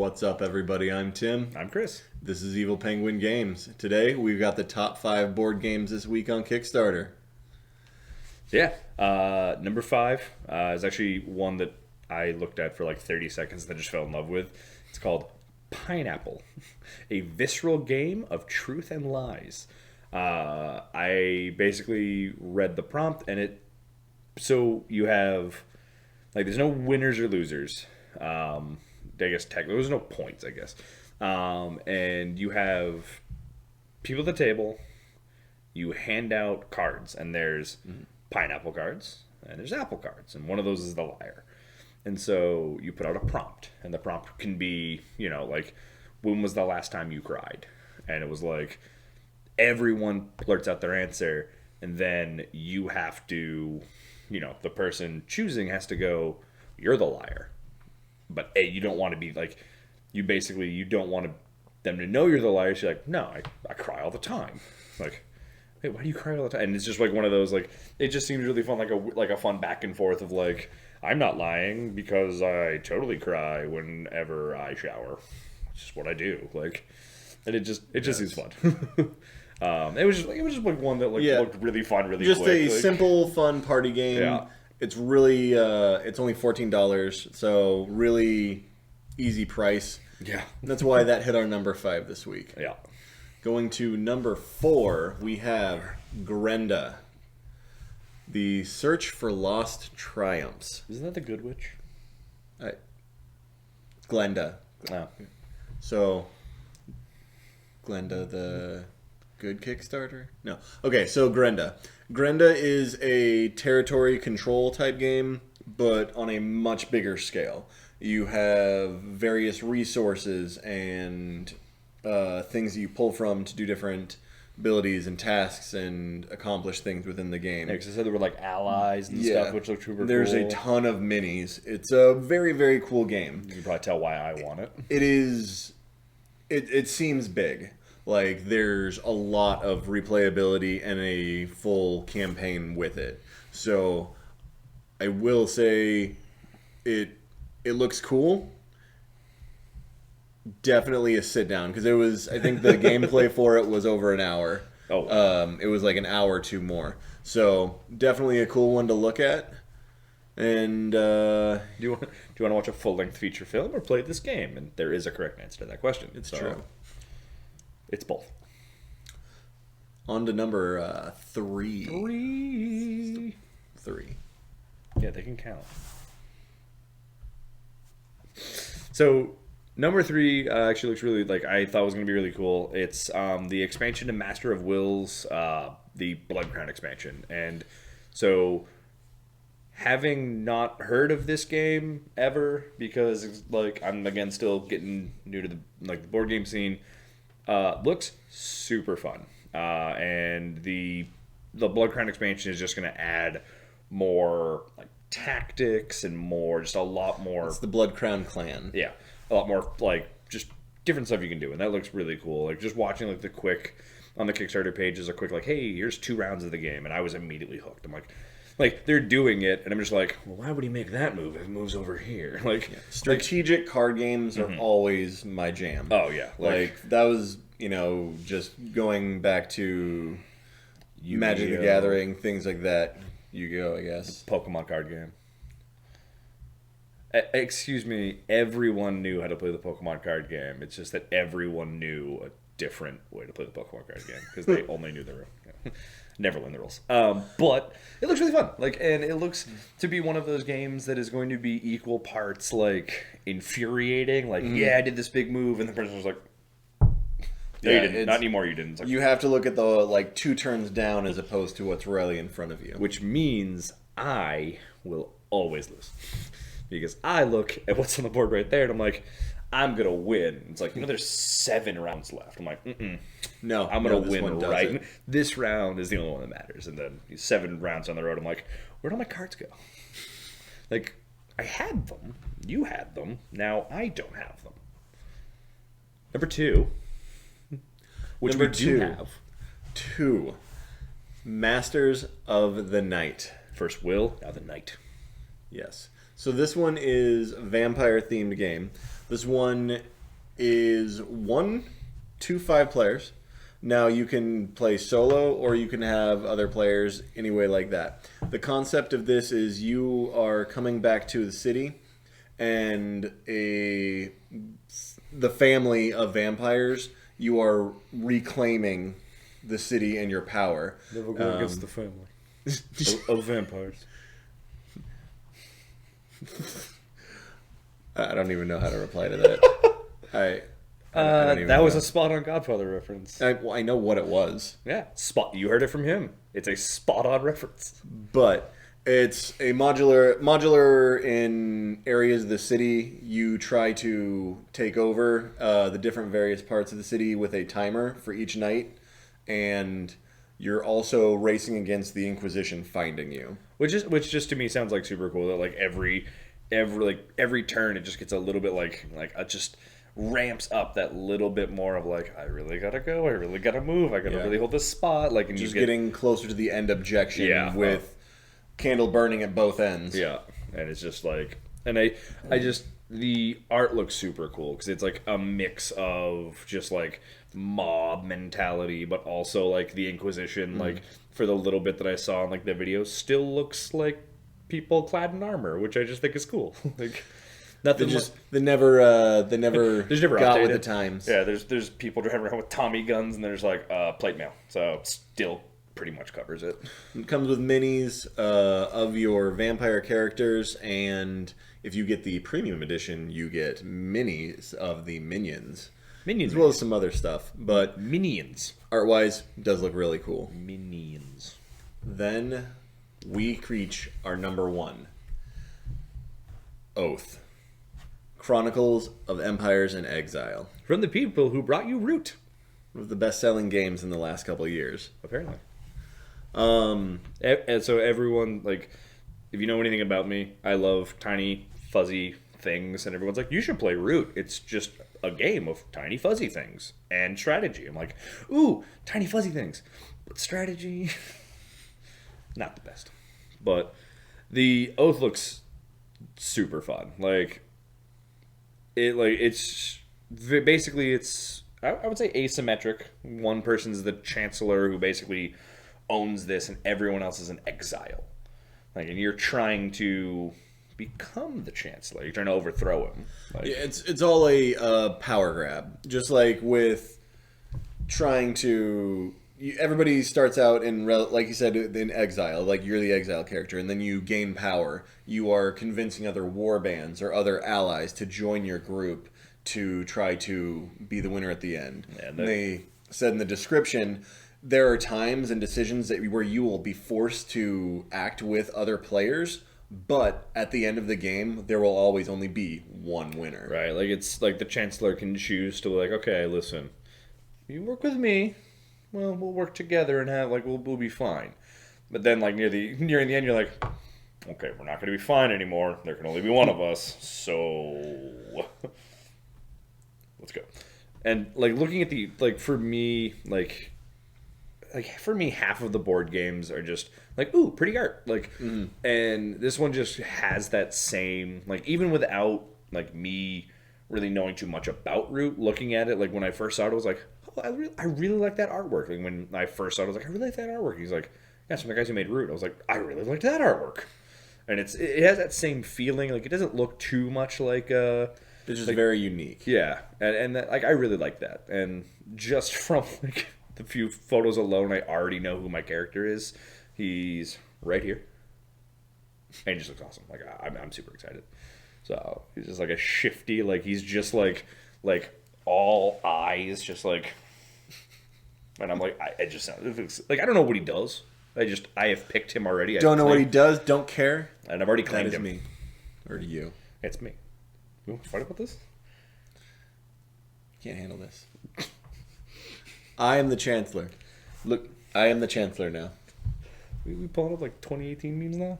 What's up, everybody? I'm Tim. I'm Chris. This is Evil Penguin Games. Today, we've got the top 5 board games this week on Kickstarter. Yeah, number 5 is actually one that I looked at for like 30 seconds and I just fell in love with. It's called Pineapple, a visceral game of truth and lies. I basically read the prompt and so you have, like, there's no winners or losers. I guess technically there's no points, I guess. And you have people at the table. You hand out cards, and there's pineapple cards and there's apple cards, and one of those is the liar. And so you put out a prompt, and the prompt can be, like, when was the last time you cried? And it was like everyone blurts out their answer, and then you have to, the person choosing has to go, you're the liar. But you don't want to be like, you don't want them to know you're the liar. So you're like, no, I cry all the time. Like, wait, why do you cry all the time? And it's just like one of those, like, it just seems really fun, like a fun back and forth of like, I'm not lying because I totally cry whenever I shower. It's just what I do. Like, and it just seems fun. It was just like one that looked really fun, really just quick. Just a simple, fun party game. Yeah. It's really, it's only $14, so really easy price. Yeah. That's why that hit our number 5 this week. Yeah. Going to number 4, we have Grenda, the Search for Lost Triumphs. Isn't that the Good Witch? Glenda. Oh. So, Glenda the good Kickstarter? No. Okay, so Grenda. Grenda is a territory control type game, but on a much bigger scale. You have various resources and things that you pull from to do different abilities and tasks and accomplish things within the game. Yeah, because I said there were like allies and stuff, which looked super cool. There's a ton of minis. It's a very, very cool game. You can probably tell why I want it. It is. It seems big. Like, there's a lot of replayability and a full campaign with it. So, I will say it looks cool. Definitely a sit down, because I think the gameplay for it was over an hour. Oh. It was like an hour or two more. So, definitely a cool one to look at. And do you want to watch a full-length feature film or play this game? And there is a correct answer to that question. It's true. It's both. On to number 3. 3. Yeah, they can count. So, number 3 actually looks really, I thought was going to be really cool. It's the expansion to Master of Wills, the Blood Crown expansion. And so, having not heard of this game ever, because I'm again still getting new to the board game scene, looks super fun. And the Blood Crown expansion is just going to add more tactics and just a lot more. It's the Blood Crown clan. Yeah, a lot more just different stuff you can do, and that looks really cool. Just watching the quick on the Kickstarter page is a quick hey, here's 2 rounds of the game, and I was immediately hooked. I'm like they're doing it, and I'm just like, well, why would he make that move if it moves over here? Strategic card games are always my jam. Oh yeah, that was just going back to Magic the Gathering, things like that. Yu-Gi-Oh, I guess. Pokemon card game. Excuse me, everyone knew how to play the Pokemon card game. It's just that everyone knew a different way to play the Pokemon card game because they only knew the rules. Never learned the rules. But it looks really fun. And it looks to be one of those games that is going to be equal parts infuriating. Yeah, I did this big move, and the person was like, no, you didn't. Not anymore, you didn't. You have to look at the 2 turns down as opposed to what's really in front of you. Which means I will always lose. Because I look at what's on the board right there, and I'm like, I'm going to win. It's there's 7 rounds left. I'm like, no, I'm going to win right. This round is the only one that matters. And then 7 rounds on the road, I'm like, where'd all my cards go? I had them. You had them. Now I don't have them. Number 2. Which we do have. 2. Masters of the Night. First Will, now the Night. Yes. So this one is a vampire-themed game. This one is 1 to 5 players. Now you can play solo or you can have other players anyway like that. The concept of this is you are coming back to the city and the family of vampires, you are reclaiming the city and your power. Never go against the family of vampires. I don't even know how to reply to that. I don't even that was know. a spot-on Godfather reference. I know what it was, Yeah, you heard it from him. It's a spot-on reference. but it's a modular in areas of the city. You try to take over the different various parts of the city with a timer for each night, and you're also racing against the Inquisition finding you. Which just to me sounds like super cool. That like every turn it just gets a little bit like it just ramps up that little bit more of like, I really gotta go, I really gotta move, I gotta really hold this spot. Like, and Just getting closer to the end objection with candle burning at both ends. Yeah, and it's just like, and I just, the art looks super cool because it's like a mix of just like mob mentality, but also like the Inquisition. Like for the little bit that I saw in like the video, still looks like people clad in armor, which I just think is cool. Like nothing. They never there's never got updated. with the times. Yeah, there's people driving around with Tommy guns, and there's like plate mail, so it still pretty much covers it. It comes with minis of your vampire characters, and if you get the premium edition, you get minis of the minions. Minions, as well as some other stuff. But minions, art-wise, does look really cool. Minions. Then we reach our number 1. Oath. Chronicles of Empires in Exile. From the people who brought you Root. One of the best-selling games in the last couple of years. Apparently. And so everyone, like, if you know anything about me, I love tiny, fuzzy things, and everyone's like, you should play Root. It's just a game of tiny, fuzzy things and strategy. I'm like, ooh, tiny, fuzzy things. But strategy, not the best. But the Oath looks super fun. It's basically, I would say asymmetric. One person's the Chancellor who basically owns this, and everyone else is in exile. And you're trying to become the Chancellor. You're trying to overthrow him. Yeah, it's all a power grab. Just like with trying to... Everybody starts out in, like you said, in exile. Like, you're the exile character, and then you gain power. You are convincing other war bands or other allies to join your group to try to be the winner at the end. And they said in the description, there are times and decisions where you will be forced to act with other players, but at the end of the game, there will always only be one winner. Right, like it's like the Chancellor can choose to like, okay, listen, you work with me, well, we'll work together and have like we'll be fine. But then like nearing the end, you're like, okay, we're not going to be fine anymore. There can only be one of us, so let's go. And like looking at the for me, half of the board games are just like, ooh, pretty art. And this one just has that same, like, even without like me really knowing too much about Root, looking at it, like when I first saw it, I was like, oh, I really like that artwork. Like when I first saw it, I was like, I really like that artwork. He's like, yeah, some of the guys who made Root. I was like, I really liked that artwork. And it has that same feeling. Like it doesn't look too much like it's just very unique. Yeah, and that, like I really like that. And just from like the few photos alone, I already know who my character is. He's right here, and he just looks awesome. Like I'm super excited. So he's just like a shifty, like he's just like all eyes, just like. And I'm like, it just sounds like I don't know what he does. I have picked him already. Don't know what he does. Don't care. And I've already claimed that is him. Me, or to you. It's me. You want to fight about this? Can't handle this. I am the Chancellor. Look, I am the Chancellor now. We pulling up like 2018 memes now?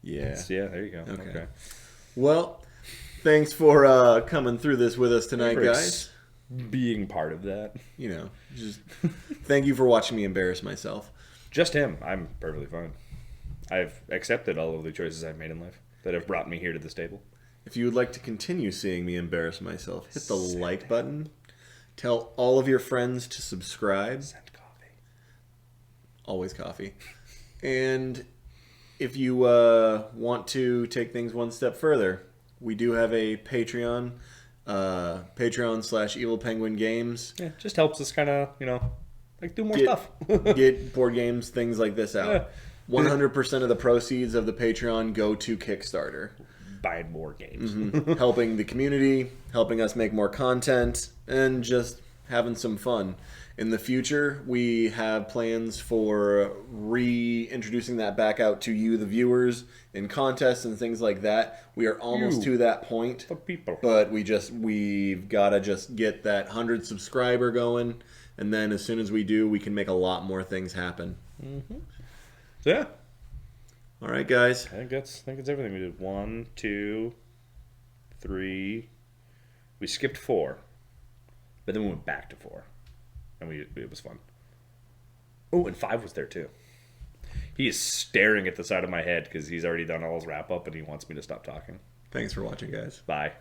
Yeah. Yeah, there you go. Okay. Well, thanks for coming through this with us tonight, guys. Being part of that. You know, just thank you for watching me embarrass myself. Just him. I'm perfectly fine. I've accepted all of the choices I've made in life that have brought me here to this table. If you would like to continue seeing me embarrass myself, hit the like button. Tell all of your friends to subscribe. Send coffee. Always coffee. And if you want to take things one step further, we do have a Patreon. Patreon/Evil Penguin Games. Yeah, just helps us kind of, like do more stuff. Get board games, things like this out. 100% of the proceeds of the Patreon go to Kickstarter. Buying more games. Helping the community, helping us make more content, and just having some fun. In the future, we have plans for reintroducing that back out to you, the viewers, in contests and things like that. We are almost to that point. The people. But we've got to just get that 100 subscriber going, and then as soon as we do, we can make a lot more things happen. So yeah. All right, guys. I think it's everything. We did 1, 2, 3. We skipped 4, but then we went back to 4, and it was fun. Oh, and 5 was there too. He is staring at the side of my head because he's already done all his wrap up, and he wants me to stop talking. Thanks for watching, guys. Bye.